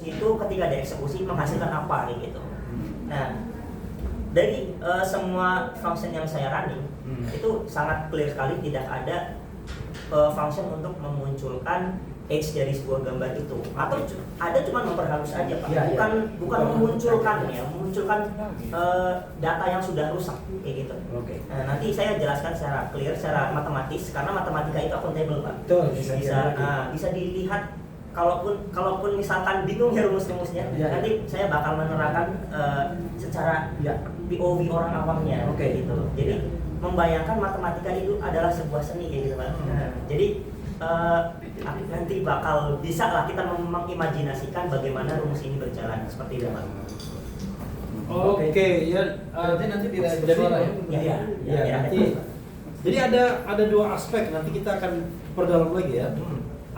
itu ketika dieksekusi menghasilkan apa gitu. Nah, dari semua function yang saya running itu sangat clear sekali tidak ada function untuk memunculkan edge dari sebuah gambar itu, atau ada cuma memperhalus aja Pak, bukan memunculkan data yang sudah rusak kayak gitu. Nah, nanti saya jelaskan secara clear, secara matematis, karena matematika itu akuntabel Pak. Bisa dilihat. Kalaupun misalkan bingung ya rumus-rumusnya, nanti saya bakal menerangkan secara POV orang awamnya, gitu. Jadi membayangkan matematika itu adalah sebuah seni kayak gitu Pak. Jadi nanti bakal bisa lah kita mengimajinasikan bagaimana rumus ini berjalan seperti itu Pak. Nanti tidak ada suara ya. Nanti. Jadi ada dua aspek, nanti kita akan perdalam lagi ya.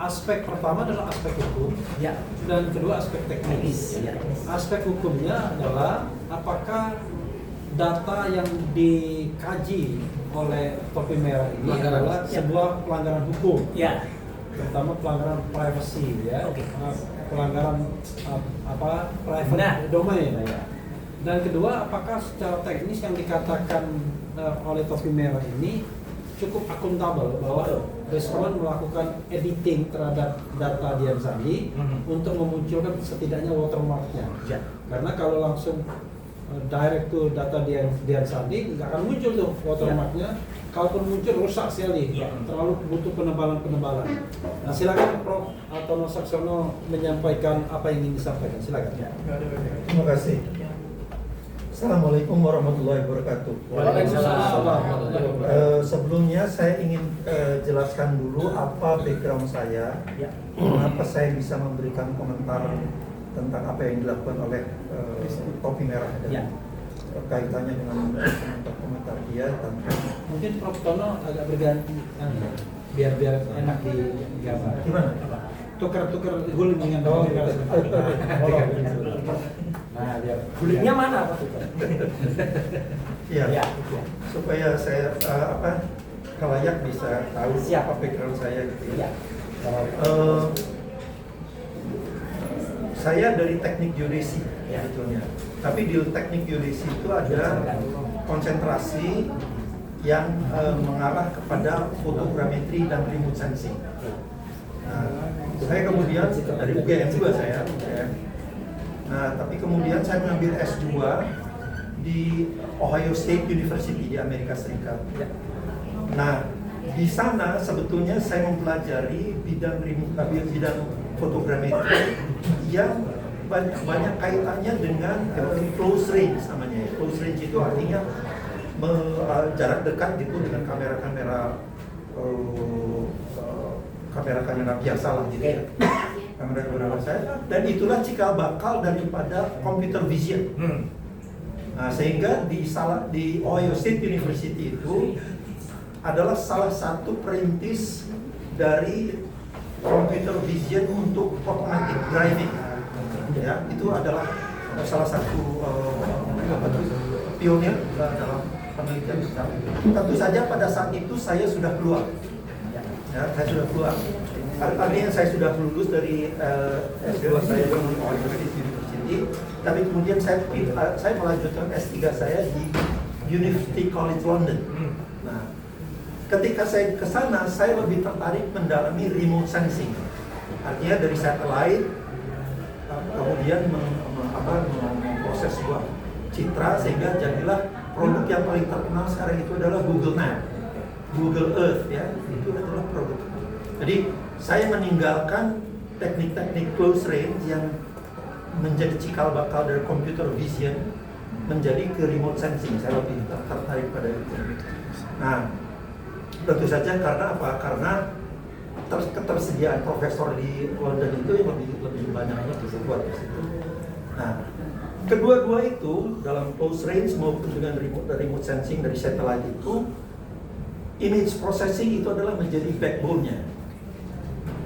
Aspek pertama adalah aspek hukum, dan kedua aspek teknis. Aspek hukumnya adalah apakah data yang dikaji oleh topi merah ini adalah sebuah pelanggaran hukum, terutama pelanggaran privacy, pelanggaran private domain. Dan kedua, apakah secara teknis yang dikatakan oleh topi merah ini cukup akuntabel bahwa restoran melakukan editing terhadap data Dian Sandi untuk memunculkan setidaknya watermarknya. Karena kalau langsung direct to data Dian Sandi nggak akan muncul tuh watermarknya. Kalaupun muncul rusak sekali, terlalu butuh penebalan. Nah, silakan Prof. Tono Saksono menyampaikan apa yang ingin disampaikan. Silakan. Terima kasih. Assalamualaikum warahmatullahi wabarakatuh. Waalaikumsalam. Sebelumnya saya ingin jelaskan dulu apa background saya, mengapa saya bisa memberikan komentar tentang apa yang dilakukan oleh topi merah dan kaitannya dengan komentar dia. Mungkin Prof. Tono agak berganti biar enak digambar. Gimana? Tukar guling dengan Nah, biar gulingnya mana Pak? Iya. Supaya saya khalayak bisa tahu apa background saya gitu ya. Saya dari teknik geodesi sebetulnya. Tapi di teknik geodesi itu ada konsentrasi yang mengarah kepada fotogrametri dan remote sensing. Nah, saya kemudian dari UGM juga saya. Nah, tapi kemudian saya mengambil S2 di Ohio State University di Amerika Serikat. Nah, di sana sebetulnya saya mempelajari bidang fotogrametri yang banyak kaitannya dengan close range namanya. Close range itu artinya jarak dekat gitu dengan kamera biasa lah gitu ya. Kamera saya, dan itulah cikal bakal daripada computer vision. Nah, sehingga di Ohio State University itu adalah salah satu perintis dari computer vision untuk automatic driving. Ya, itu adalah salah satu pionir dalam penelitian kita. Tentu saja pada saat itu saya sudah keluar. Saya sudah keluar. Artinya saya sudah lulus dari S2 saya di Ohio State University, tapi kemudian saya melanjutkan S3 saya di University College London. Nah, ketika saya ke sana, saya lebih tertarik mendalami remote sensing. Artinya dari satelit, kemudian memproses sebuah citra sehingga jadilah produk yang paling terkenal sekarang itu adalah Google Map, Google Earth ya, itu adalah produk. Jadi saya meninggalkan teknik-teknik close range yang menjadi cikal bakal dari computer vision menjadi ke remote sensing. Saya lebih tertarik pada itu. Nah, tentu saja karena apa? Karena ketersediaan profesor di London itu yang lebih banyaknya dibuat di situ. Nah, kedua-dua itu dalam close range maupun dengan remote sensing dari satelit itu, image processing itu adalah menjadi backbone-nya.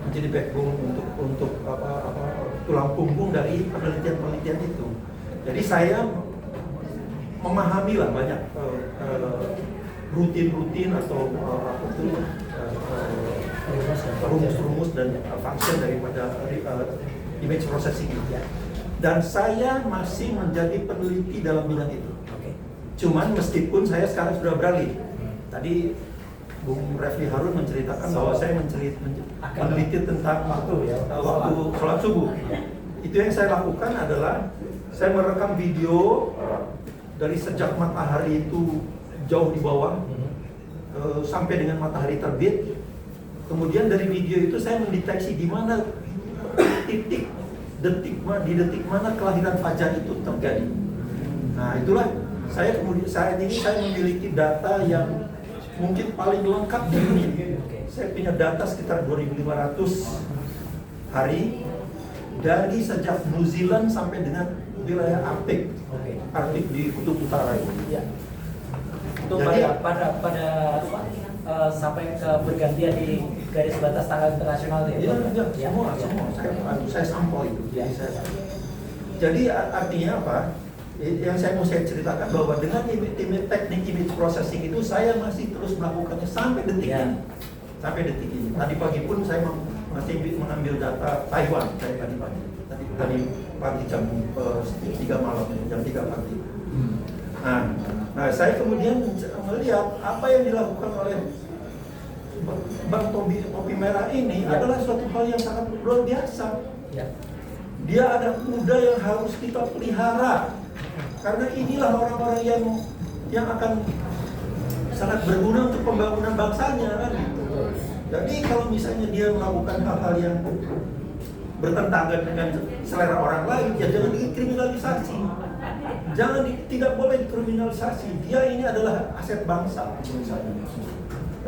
Menjadi backbone untuk tulang punggung dari penelitian itu. Jadi saya memahami lah banyak rutin atau rumus-rumus dan function daripada image processing itu. Dan saya masih menjadi peneliti dalam bidang itu. Cuman meskipun saya sekarang sudah beralih. Tadi Bung Refli Harun menceritakan bahwa saya meneliti tentang waktu sholat subuh. Itu yang saya lakukan adalah saya merekam video dari sejak matahari itu jauh di bawah sampai dengan matahari terbit. Kemudian dari video itu saya mendeteksi di mana di detik mana kelahiran fajar itu terjadi. Nah, itulah saya memiliki data yang mungkin paling lengkap di dunia. Saya punya data sekitar 2.500 hari dari sejak New Zealand sampai dengan wilayah Arktik di Kutub Utara itu. Untuk pada sampai ke pergantian di garis batas tanggal internasional itu. Semua. Saya sampel itu. Jadi artinya apa? Yang saya mau ceritakan bahwa dengan teknik image processing itu saya masih terus melakukannya sampai detik ini. Sampai detik ini. Tadi pagi pun saya masih mengambil data Taiwan tadi pagi jam 3 malam, jam 3 pagi. Nah, saya kemudian melihat apa yang dilakukan oleh Bang Topi Merah ini adalah suatu hal yang sangat luar biasa. Dia anak muda yang harus kita pelihara. Karena inilah orang-orang yang akan sangat berguna untuk pembangunan bangsanya kan gitu. Jadi kalau misalnya dia melakukan hal-hal yang bertentangan dengan selera orang lain, ya jangan dikriminalisasi. Tidak boleh dikriminalisasi. Dia ini adalah aset bangsa menurut saya.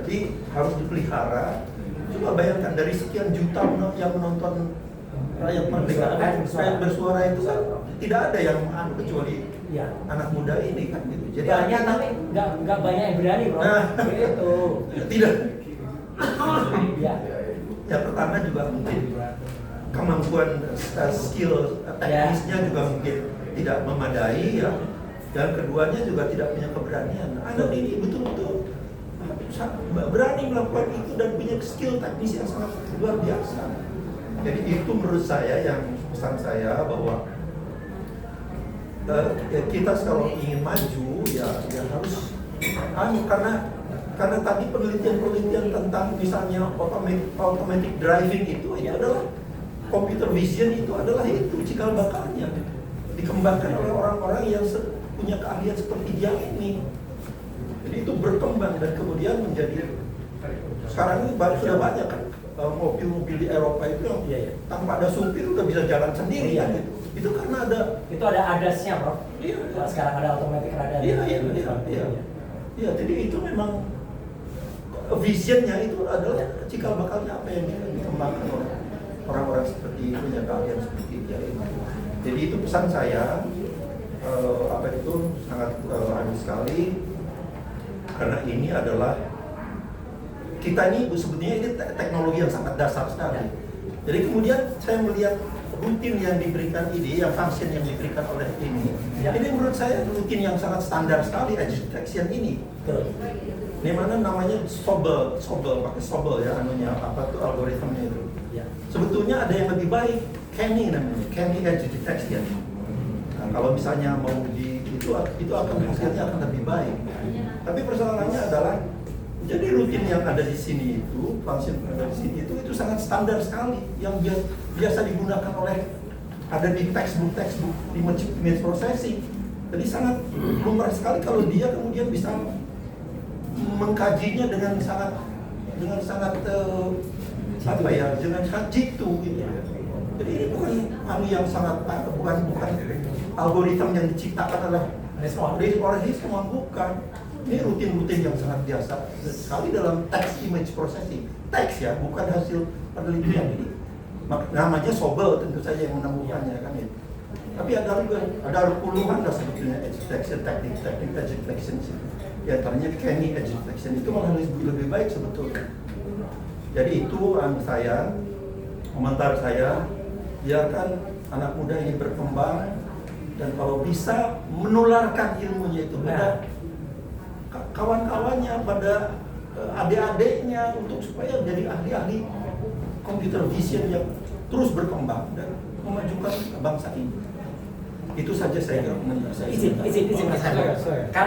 Jadi harus dipelihara. Coba bayangkan dari sekian juta yang menonton rakyat merdeka, rakyat bersuara itu kan tidak ada yang kecuali anak muda ini kan gitu. Jadi banyak tapi nggak banyak yang berani, bro. Gitu. Tidak. Ya pertama juga mungkin kemampuan skill teknisnya juga mungkin tidak memadai ya. Dan keduanya juga tidak punya keberanian. Anak ini betul-betul berani melakukan itu dan punya skill teknis yang sangat luar biasa. Jadi itu menurut saya yang pesan saya bahwa kita kalau ingin maju ya harus karena tadi penelitian tentang misalnya automatic driving itu adalah computer vision itu adalah itu cikal bakalnya dikembangkan oleh orang-orang yang punya keahlian seperti dia ini. Jadi itu berkembang dan kemudian menjadi sekarang ini sudah banyak kan mobil-mobil di Eropa itu yang tanpa ada supir udah bisa jalan sendiri kan gitu. Itu karena ada ADAS-nya, bro. Sekarang ada automatic radar. Iya, jadi itu memang visionnya itu adalah cikal bakalnya apa yang dikembangkan oleh orang-orang seperti punya keahlian seperti dia ini. Jadi itu pesan saya sangat halus sekali karena ini adalah kita ini sebetulnya ini teknologi yang sangat dasar sekali. Jadi kemudian saya melihat rutin yang diberikan ini, yang function yang diberikan oleh ini menurut saya rutin yang sangat standar sekali edge detection ini. Ini mana namanya Sobel pakai Sobel ya algoritmnya itu. Sebetulnya ada yang lebih baik, Kenny namanya, Kenny edge detection. Nah, kalau misalnya mau itu akan hasilnya akan lebih baik. Tapi persoalannya adalah jadi rutin yang ada di sini itu, function yang ada di sini itu sangat standar sekali yang biasa digunakan oleh ada di textbook di image processing. Jadi sangat lumrah sekali kalau dia kemudian bisa mengkajinya dengan sangat dengan sangat jitu gitu. Jadi ini bukan yang sangat bukan algoritma yang diciptakan oleh orang semua, bukan. Ini rutin yang sangat biasa sekali dalam text image processing. Teks ya, bukan hasil penelitian ini. Namanya Sobel tentu saja yang menemukannya kan itu. Tapi ada puluhan lah sebetulnya edge detection teknik edge detection. Di antaranya Kenny edge detection itu malah lebih baik sebetulnya. Jadi itu komentar saya, biarkan anak muda ini berkembang dan kalau bisa menularkan ilmunya itu pada kawan-kawannya, pada adik-adiknya untuk supaya menjadi ahli-ahli computer vision yang terus berkembang dan memajukan bangsa ini. Itu saja saya kira. Izin Mas Argo.